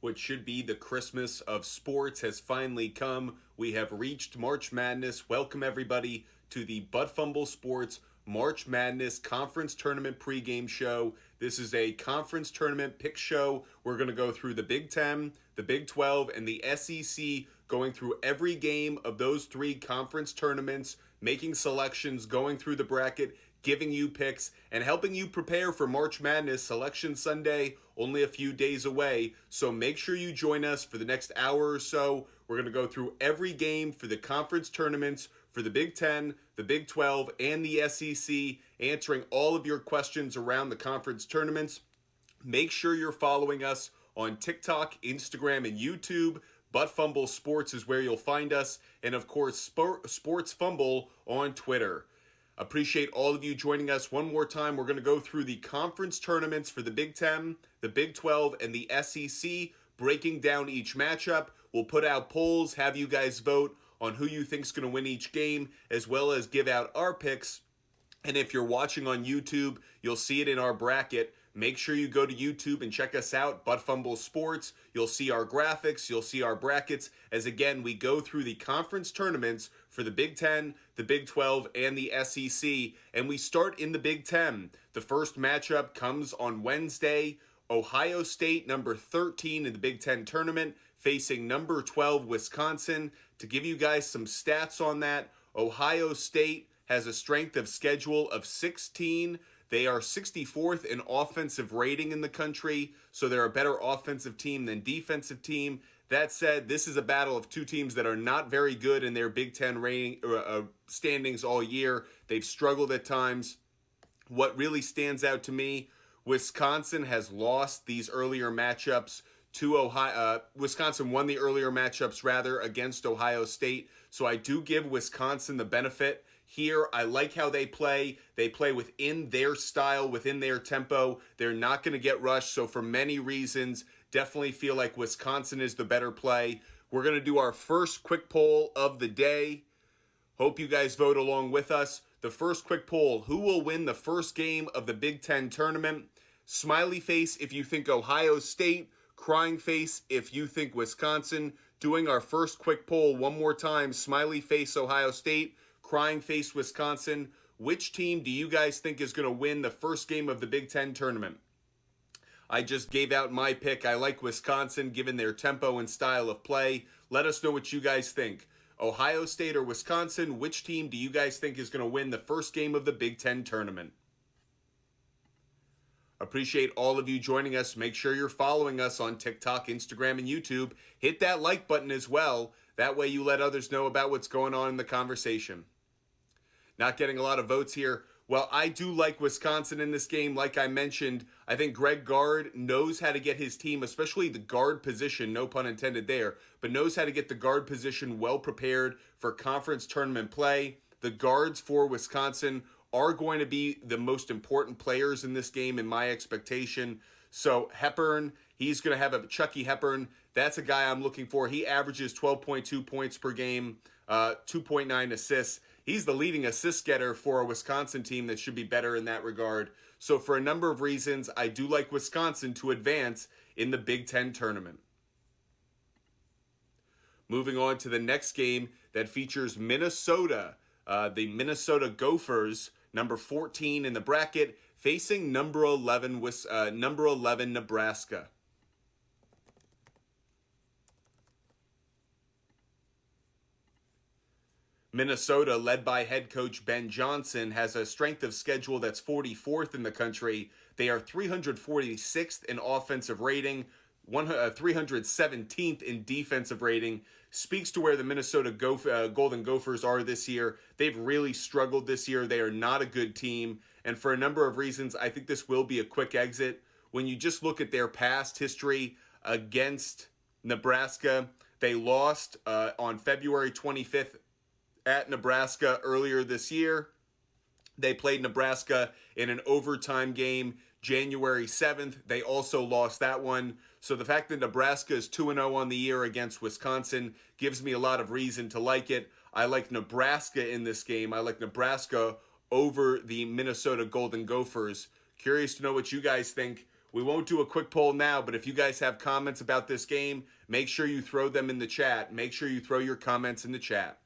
What should be the Christmas of sports has finally come. We have reached March Madness. Welcome everybody to the Fumble Sports March Madness Conference Tournament pregame show. This is a conference tournament pick show. We're going to go through the Big Ten, the Big 12, and the SEC, going through every game of those three conference tournaments, making selections, going through the bracket, giving you picks, and helping you prepare for March Madness Selection Sunday, only a few days away. So make sure you join us for the next hour or so. We're going to go through every game for the conference tournaments for the Big Ten, the Big 12, and the SEC, answering all of your questions around the conference tournaments. Make sure you're following us on TikTok, Instagram, and YouTube. Fumble Sports is where you'll find us. And of course, Sports Fumble on Twitter. Appreciate all of you joining us one more time. We're going to go through the conference tournaments for the Big Ten, the Big 12, and the SEC, breaking down each matchup. We'll put out polls, have you guys vote on who you think's going to win each game, as well as give out our picks. And if you're watching on YouTube, you'll see it in our bracket. Make sure you go to YouTube and check us out, Fumble Sports. You'll see our graphics, you'll see our brackets, as again, we go through the conference tournaments for the Big Ten, the Big 12, and the SEC. And we start in the Big Ten. The first matchup comes on Wednesday. Ohio State, number 13 in the Big Ten tournament, facing number 12, Wisconsin. To give you guys some stats on that, Ohio State has a strength of schedule of 16. They are 64th in offensive rating in the country, so they're a better offensive team than defensive team. That said, this is a battle of two teams that are not very good in their Big Ten rating standings all year. They've struggled at times. What really stands out to me, Wisconsin has lost these earlier matchups to Ohio. Wisconsin won the earlier matchups rather against Ohio State, so I do give Wisconsin the benefit here. I like how they play. They play within their style, within their tempo. They're not going to get rushed. So for many reasons, definitely feel like Wisconsin is the better play. We're going to do our first quick poll of the day. Hope you guys vote along with us. The first quick poll: who will win the first game of the Big Ten tournament? Smiley face if you think Ohio State. Crying face if you think Wisconsin. Doing our first quick poll one more time. Smiley face Ohio State. Crying face Wisconsin. Which team do you guys think is going to win the first game of the Big Ten tournament? I just gave out my pick. I like Wisconsin given their tempo and style of play. Let us know what you guys think. Ohio State or Wisconsin, which team do you guys think is going to win the first game of the Big Ten tournament? Appreciate all of you joining us. Make sure you're following us on TikTok, Instagram, and YouTube. Hit that like button as well. That way you let others know about what's going on in the conversation. Not getting a lot of votes here. Well, I do like Wisconsin in this game. Like I mentioned, I think Greg Gard knows how to get his team, especially the guard position, no pun intended there, but knows how to get the guard position well prepared for conference tournament play. The guards for Wisconsin are going to be the most important players in this game in my expectation. So Hepburn, he's going to have a Chucky Hepburn. That's a guy I'm looking for. He averages 12.2 points per game, 2.9 assists. He's the leading assist getter for a Wisconsin team that should be better in that regard. So for a number of reasons, I do like Wisconsin to advance in the Big Ten tournament. Moving on to the next game that features Minnesota. The Minnesota Gophers, number 14 in the bracket, facing number 11 Nebraska. Minnesota, led by head coach Ben Johnson, has a strength of schedule that's 44th in the country. They are 346th in offensive rating, 317th in defensive rating. Speaks to where the Minnesota Golden Gophers are this year. They've really struggled this year. They are not a good team. And for a number of reasons, I think this will be a quick exit. When you just look at their past history against Nebraska, they lost on February 25th at Nebraska earlier this year. They played Nebraska in an overtime game January 7th. They also lost that one. So the fact that Nebraska is 2-0 on the year against Wisconsin gives me a lot of reason to like it. I like Nebraska in this game. I like Nebraska over the Minnesota Golden Gophers. Curious to know what you guys think. We won't do a quick poll now, but if you guys have comments about this game, make sure you throw them in the chat. Make sure you throw your comments in the chat.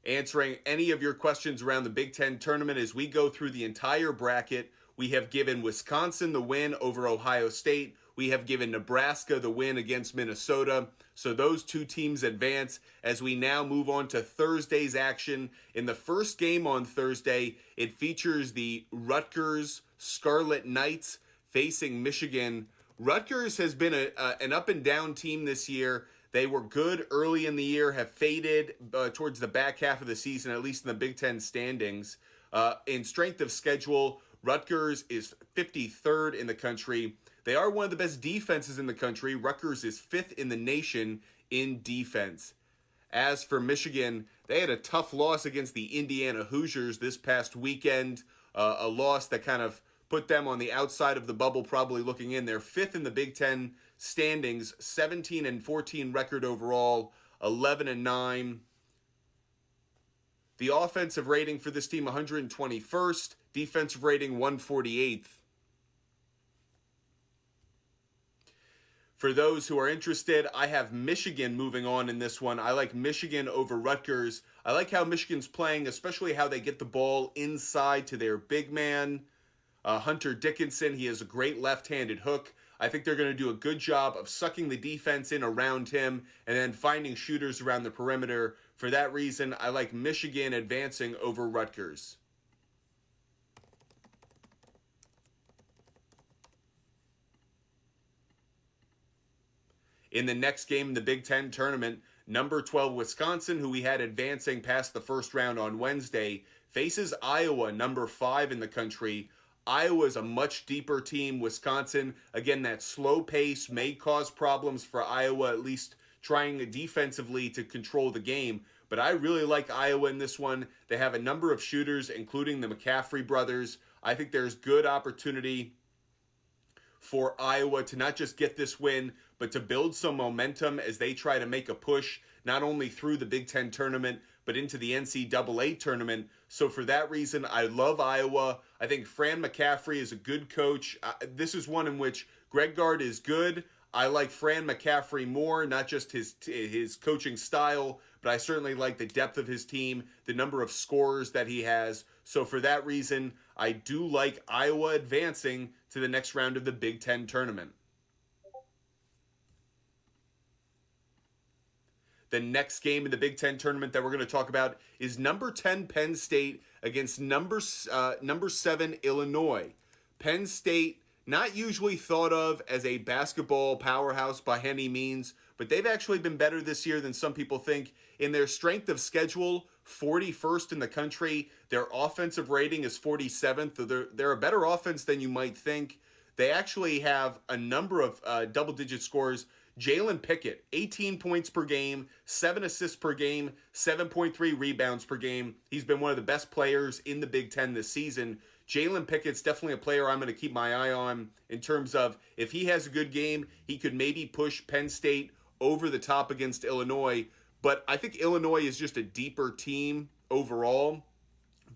Answering any of your questions around the Big Ten tournament as we go through the entire bracket. We have given Wisconsin the win over Ohio State. We have given Nebraska the win against Minnesota. So those two teams advance as we now move on to Thursday's action. In the first game on Thursday, it features the Rutgers Scarlet Knights facing Michigan. Rutgers has been an up and down team this year. They were good early in the year, have faded towards the back half of the season, at least in the Big Ten standings. In strength of schedule, Rutgers is 53rd in the country. They are one of the best defenses in the country. Rutgers is 5th in the nation in defense. As for Michigan, they had a tough loss against the Indiana Hoosiers this past weekend, a loss that kind of put them on the outside of the bubble, probably looking in. They're 5th in the Big Ten standings, 17-14 record overall, 11-9. The offensive rating for this team, 121st. Defensive rating, 148th. For those who are interested, I have Michigan moving on in this one. I like Michigan over Rutgers. I like how Michigan's playing, especially how they get the ball inside to their big man, Hunter Dickinson. He has a great left-handed hook. I think they're going to do a good job of sucking the defense in around him and then finding shooters around the perimeter. For that reason, I like Michigan advancing over Rutgers. In the next game in the Big Ten tournament, number 12 Wisconsin, who we had advancing past the first round on Wednesday, faces Iowa, number 5 in the country. Iowa is a much deeper team. Wisconsin, again, that slow pace may cause problems for Iowa, at least trying defensively to control the game. But I really like Iowa in this one. They have a number of shooters, including the McCaffrey brothers. I think there's good opportunity for Iowa to not just get this win, but to build some momentum as they try to make a push, not only through the Big Ten tournament, but into the NCAA tournament. So for that reason, I love Iowa. I think Fran McCaffrey is a good coach. This is one in which Greg Gard is good. I like Fran McCaffrey more, not just his coaching style, but I certainly like the depth of his team, the number of scorers that he has. So for that reason, I do like Iowa advancing to the next round of the Big Ten tournament. The next game in the Big Ten tournament that we're going to talk about is number 10 Penn State against number 7 Illinois. Penn State, not usually thought of as a basketball powerhouse by any means, but they've actually been better this year than some people think. In their strength of schedule, 41st in the country. Their offensive rating is 47th. So they're a better offense than you might think. They actually have a number of double-digit scores. Jalen Pickett, 18 points per game, 7 assists per game, 7.3 rebounds per game. He's been one of the best players in the Big Ten this season. Jalen Pickett's definitely a player I'm going to keep my eye on in terms of if he has a good game, he could maybe push Penn State over the top against Illinois. But I think Illinois is just a deeper team overall.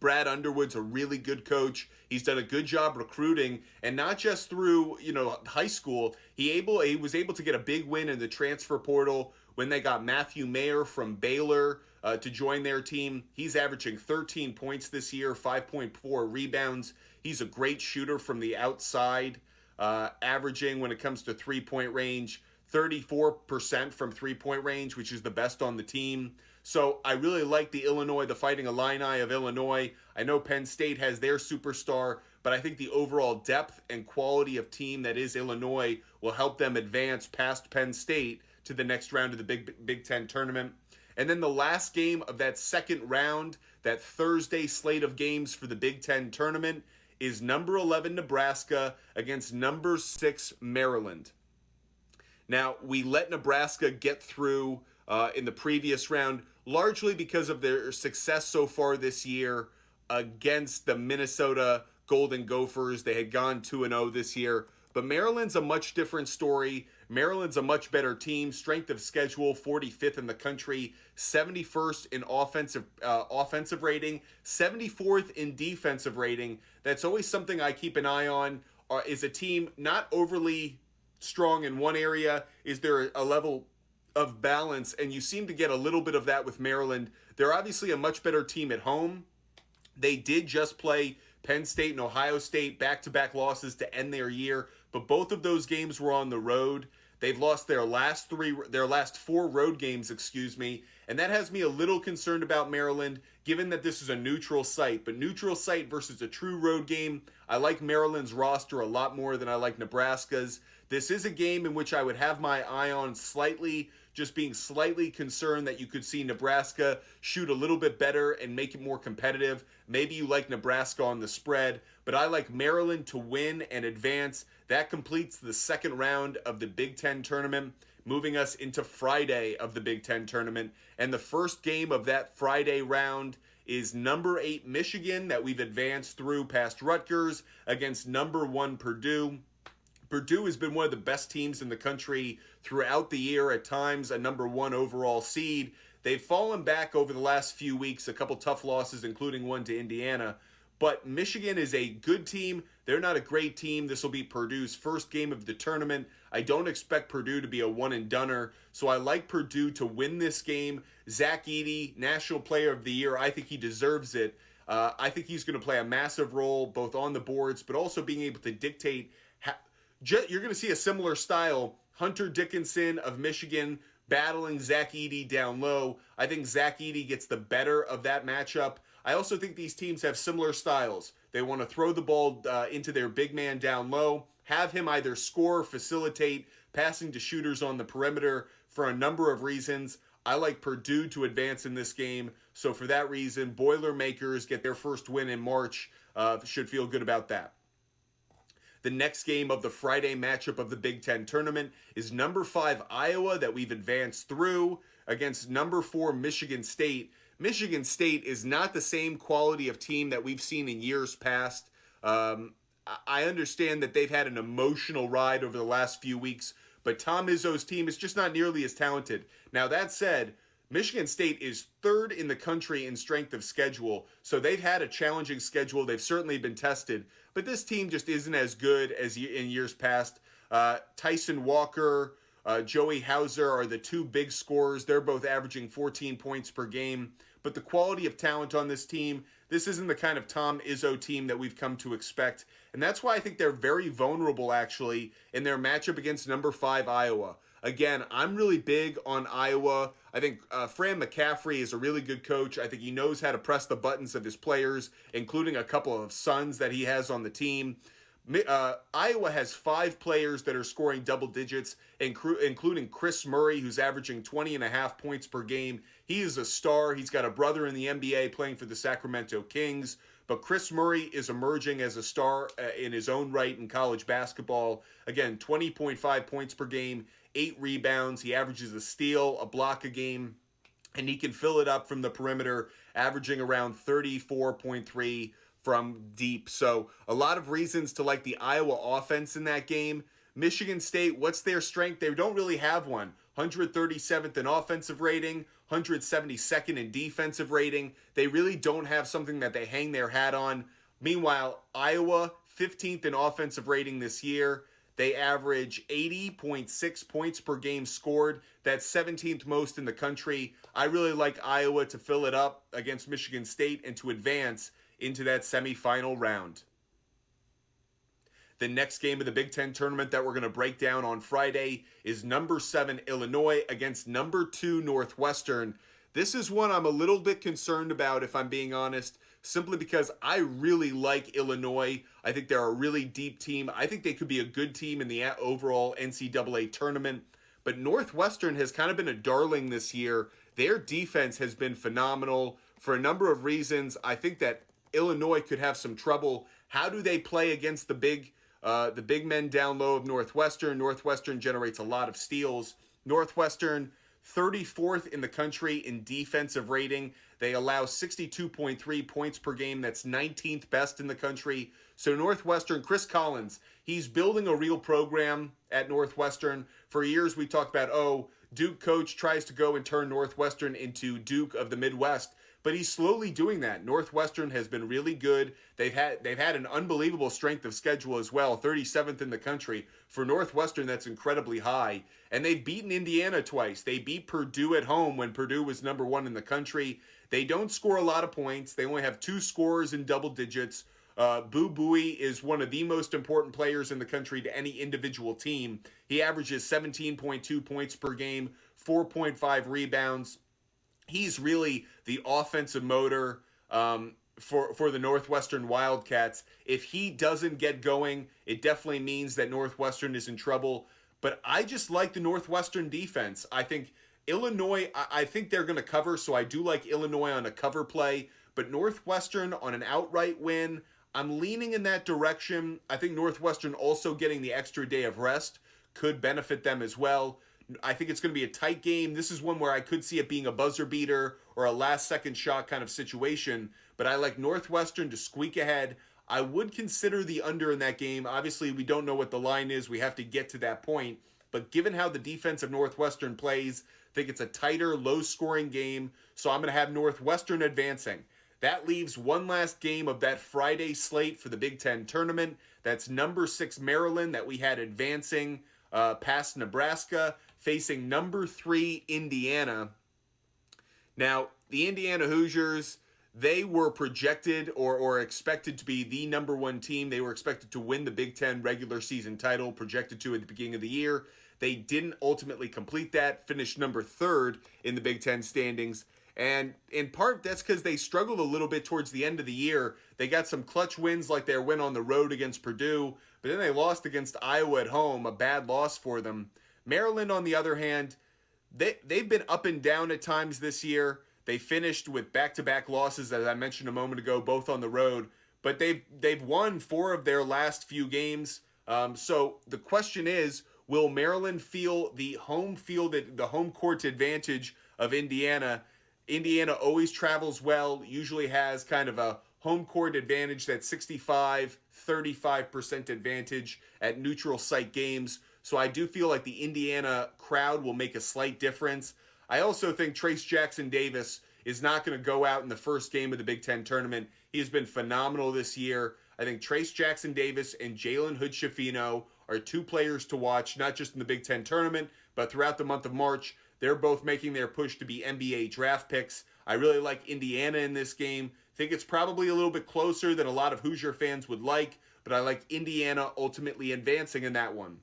Brad Underwood's a really good coach. He's done a good job recruiting, and not just through high school. He was able to get a big win in the transfer portal when they got Matthew Mayer from Baylor to join their team. He's averaging 13 points this year, 5.4 rebounds. He's a great shooter from the outside, averaging when it comes to three-point range, 34% from three-point range, which is the best on the team. So I really like the Fighting Illini of Illinois. I know Penn State has their superstar, but I think the overall depth and quality of team that is Illinois will help them advance past Penn State to the next round of the Big Ten tournament. And then the last game of that second round, that Thursday slate of games for the Big Ten tournament, is number 11 Nebraska against number 6 Maryland. Now, we let Nebraska get through in the previous round, largely because of their success so far this year against the Minnesota Golden Gophers. They had gone 2-0 this year. But Maryland's a much different story. Maryland's a much better team. Strength of schedule, 45th in the country, 71st in offensive rating, 74th in defensive rating. That's always something I keep an eye on. is a team not overly strong in one area? Is there a level of balance? And you seem to get a little bit of that with Maryland. They're obviously a much better team at home. They did just play Penn State and Ohio State back-to-back losses to end their year, but both of those games were on the road. They've lost their last four road games, and that has me a little concerned about Maryland, given that this is a neutral site. But neutral site versus a true road game, I like Maryland's roster a lot more than I like Nebraska's. This is a game in which I would have my eye on just being slightly concerned that you could see Nebraska shoot a little bit better and make it more competitive. Maybe you like Nebraska on the spread, but I like Maryland to win and advance. That completes the second round of the Big Ten tournament, moving us into Friday of the Big Ten tournament. And the first game of that Friday round is number 8 Michigan, that we've advanced through past Rutgers, against number 1 Purdue. Purdue has been one of the best teams in the country throughout the year, at times a number 1 overall seed. They've fallen back over the last few weeks, a couple tough losses, including one to Indiana. But Michigan is a good team. They're not a great team. This will be Purdue's first game of the tournament. I don't expect Purdue to be a one-and-doneer, so I like Purdue to win this game. Zach Edey, National Player of the Year, I think he deserves it. I think he's going to play a massive role both on the boards, but also being able to dictate. You're going to see a similar style. Hunter Dickinson of Michigan battling Zach Edey down low. I think Zach Edey gets the better of that matchup. I also think these teams have similar styles. They want to throw the ball into their big man down low, have him either score, facilitate, passing to shooters on the perimeter for a number of reasons. I like Purdue to advance in this game. So for that reason, Boilermakers get their first win in March. Should feel good about that. The next game of the Friday matchup of the Big Ten tournament is number 5 Iowa, that we've advanced through, against number 4 Michigan State. Michigan State is not the same quality of team that we've seen in years past. I understand that they've had an emotional ride over the last few weeks, but Tom Izzo's team is just not nearly as talented. Now, that said, Michigan State is 3rd in the country in strength of schedule, so they've had a challenging schedule. They've certainly been tested, but this team just isn't as good as in years past. Tyson Walker, Joey Hauser are the 2 big scorers. They're both averaging 14 points per game, but the quality of talent on this team, this isn't the kind of Tom Izzo team that we've come to expect, and that's why I think they're very vulnerable, actually, in their matchup against number 5 Iowa. Again, I'm really big on Iowa. I think Fran McCaffrey is a really good coach. I think he knows how to press the buttons of his players, including a couple of sons that he has on the team. Iowa has 5 players that are scoring double digits, including Chris Murray, who's averaging 20.5 points per game. He is a star. He's got a brother in the NBA playing for the Sacramento Kings. But Chris Murray is emerging as a star in his own right in college basketball. Again, 20.5 points per game, 8 rebounds. He averages a steal, a block a game, and he can fill it up from the perimeter, averaging around 34.3 from deep. So a lot of reasons to like the Iowa offense in that game. Michigan State, what's their strength? They don't really have one. 137th in offensive rating, 172nd in defensive rating. They really don't have something that they hang their hat on. Meanwhile, Iowa, 15th in offensive rating this year. They average 80.6 points per game scored. That's 17th most in the country. I really like Iowa to fill it up against Michigan State and to advance into that semifinal round. The next game of the Big Ten tournament that we're going to break down on Friday is number 7 Illinois against number 2 Northwestern. This is one I'm a little bit concerned about, if I'm being honest, simply because I really like Illinois. I think they're a really deep team. I think they could be a good team in the overall NCAA tournament. But Northwestern has kind of been a darling this year. Their defense has been phenomenal for a number of reasons. I think that Illinois could have some trouble. How do they play against the big men down low of Northwestern? Northwestern generates a lot of steals. Northwestern, 34th in the country in defensive rating. They allow 62.3 points per game. That's 19th best in the country. So Northwestern, Chris Collins, he's building a real program at Northwestern. For years we talked about, Duke coach tries to go and turn Northwestern into Duke of the Midwest. but he's slowly doing that. Northwestern has been really good. They've had an unbelievable strength of schedule as well, 37th in the country. For Northwestern, that's incredibly high. And they've beaten Indiana twice. They beat Purdue at home when Purdue was number one in the country. They don't score a lot of points. They only have two scorers in double digits. Boo Buie is one of the most important players in the country to any individual team. He averages 17.2 points per game, 4.5 rebounds. He's really the offensive motor for the Northwestern Wildcats. If he doesn't get going, it definitely means that Northwestern is in trouble. But I just like the Northwestern defense. I think Illinois, I think they're going to cover, so I do like Illinois on a cover play. But Northwestern on an outright win, I'm leaning in that direction. I think Northwestern also getting the extra day of rest could benefit them as well. I think it's going to be a tight game. This is one where I could see it being a buzzer beater or a last second shot kind of situation, but I like Northwestern to squeak ahead. I would consider the under in that game. Obviously, we don't know what the line is. We have to get to that point, but given how the defense of Northwestern plays, I think it's a tighter, low-scoring game, so I'm going to have Northwestern advancing. That leaves one last game of that Friday slate for the Big Ten tournament. That's number 6 Maryland that we had advancing past Nebraska, facing number 3 Indiana. Now, the Indiana Hoosiers, they were projected or expected to be the number 1 team. They were expected to win the Big Ten regular season title, projected to at the beginning of the year. They didn't ultimately complete that, finished number 3rd in the Big Ten standings. And in part, that's because they struggled a little bit towards the end of the year. They got some clutch wins like their win on the road against Purdue, but then they lost against Iowa at home, a bad loss for them. Maryland, on the other hand, they've been up and down at times this year. They finished with back-to-back losses, as I mentioned a moment ago, both on the road. But they've won 4 of their last few games. So the question is, will Maryland feel the home court advantage of Indiana? Indiana always travels well, usually has kind of a home court advantage, that 65-35% advantage at neutral site games. So I do feel like the Indiana crowd will make a slight difference. I also think Trayce Jackson-Davis is not going to go out in the first game of the Big Ten tournament. He has been phenomenal this year. I think Trayce Jackson-Davis and Jalen Hood-Schifino are 2 players to watch, not just in the Big Ten tournament, but throughout the month of March. They're both making their push to be NBA draft picks. I really like Indiana in this game. Think it's probably a little bit closer than a lot of Hoosier fans would like, but I like Indiana ultimately advancing in that one.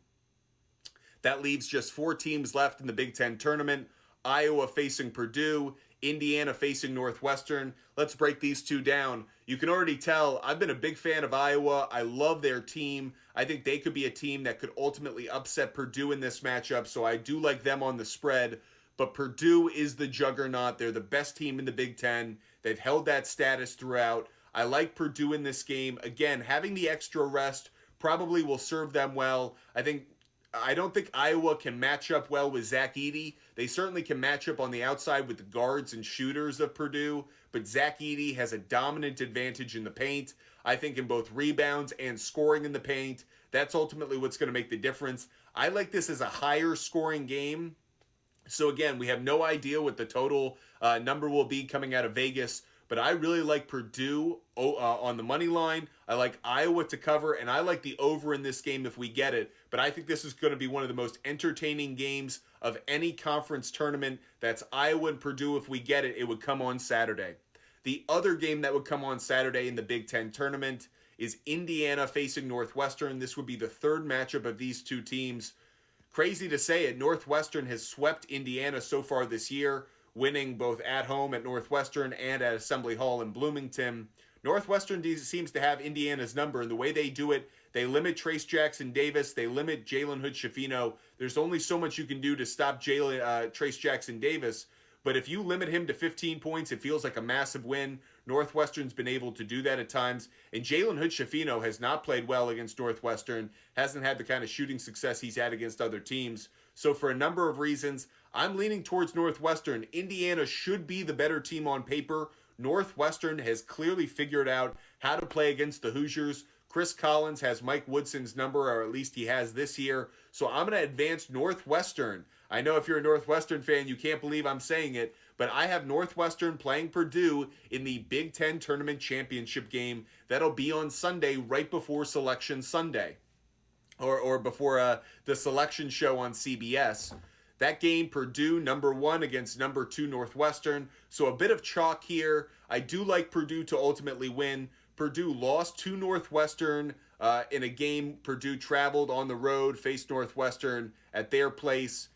That leaves just 4 teams left in the Big Ten tournament. Iowa facing Purdue, Indiana facing Northwestern. Let's break these 2 down. You can already tell I've been a big fan of Iowa. I love their team. I think they could be a team that could ultimately upset Purdue in this matchup, so I do like them on the spread. But Purdue is the juggernaut. They're the best team in the Big Ten. They've held that status throughout. I like Purdue in this game. Again, having the extra rest probably will serve them well. I don't think Iowa can match up well with Zach Edey. They certainly can match up on the outside with the guards and shooters of Purdue, but Zach Edey has a dominant advantage in the paint. I think in both rebounds and scoring in the paint. That's ultimately what's going to make the difference. I like this as a higher scoring game. So again, we have no idea what the total number will be coming out of Vegas, but I really like Purdue on the money line. I like Iowa to cover, and I like the over in this game if we get it. But I think this is going to be one of the most entertaining games of any conference tournament. That's Iowa and Purdue. If we get it, it would come on Saturday. The other game that would come on Saturday in the Big Ten tournament is Indiana facing Northwestern. This would be the 3rd matchup of these 2 teams. Crazy to say it, Northwestern has swept Indiana so far this year, winning both at home at Northwestern and at Assembly Hall in Bloomington. Northwestern seems to have Indiana's number, and the way they do it, they limit Trayce Jackson-Davis, they limit Jalen Hood-Schifino. There's only so much you can do to stop Trayce Jackson-Davis, but if you limit him to 15 points, it feels like a massive win. Northwestern's been able to do that at times, and Jalen Hood-Schifino has not played well against Northwestern, hasn't had the kind of shooting success he's had against other teams. So for a number of reasons, I'm leaning towards Northwestern. Indiana should be the better team on paper. Northwestern has clearly figured out how to play against the Hoosiers. Chris Collins has Mike Woodson's number, or at least he has this year. So I'm going to advance Northwestern. I know if you're a Northwestern fan, you can't believe I'm saying it, but I have Northwestern playing Purdue in the Big Ten Tournament Championship game. That'll be on Sunday, right before Selection Sunday, or before the selection show on CBS. That game, Purdue #1 against #2 Northwestern. So a bit of chalk here. I do like Purdue to ultimately win. Purdue lost to Northwestern in a game. Purdue traveled on the road, faced Northwestern at their place.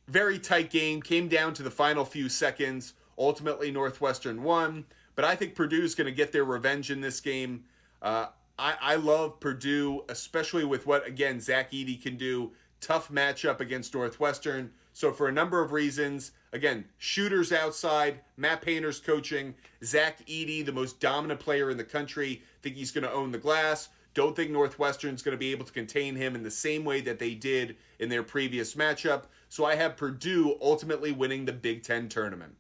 Very tight game. Came down to the final few seconds. Ultimately, Northwestern won. But I think Purdue's going to get their revenge in this game. I love Purdue, especially with what, again, Zach Edey can do. Tough matchup against Northwestern. So for a number of reasons, again, shooters outside, Matt Painter's coaching, Zach Edey, the most dominant player in the country, think he's going to own the glass. Don't think Northwestern's going to be able to contain him in the same way that they did in their previous matchup. So I have Purdue ultimately winning the Big Ten tournament.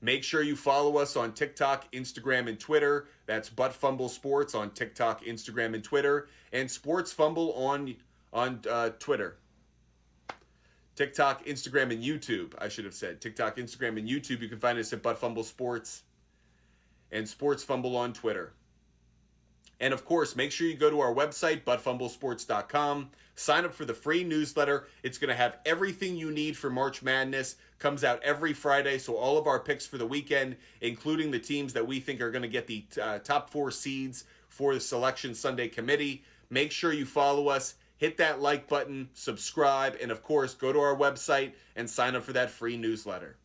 Make sure you follow us on TikTok, Instagram, and Twitter. That's Butt Fumble Sports on TikTok, Instagram, and Twitter. And Sports Fumble on Twitter. TikTok, Instagram, and YouTube, I should have said. TikTok, Instagram, and YouTube. You can find us at Butt Fumble Sports and Sports Fumble on Twitter. And of course, make sure you go to our website, buttfumblesports.com. Sign up for the free newsletter. It's going to have everything you need for March Madness. Comes out every Friday, so all of our picks for the weekend, including the teams that we think are going to get the top 4 seeds for the Selection Sunday Committee. Make sure you follow us. Hit that like button, subscribe, and of course, go to our website and sign up for that free newsletter.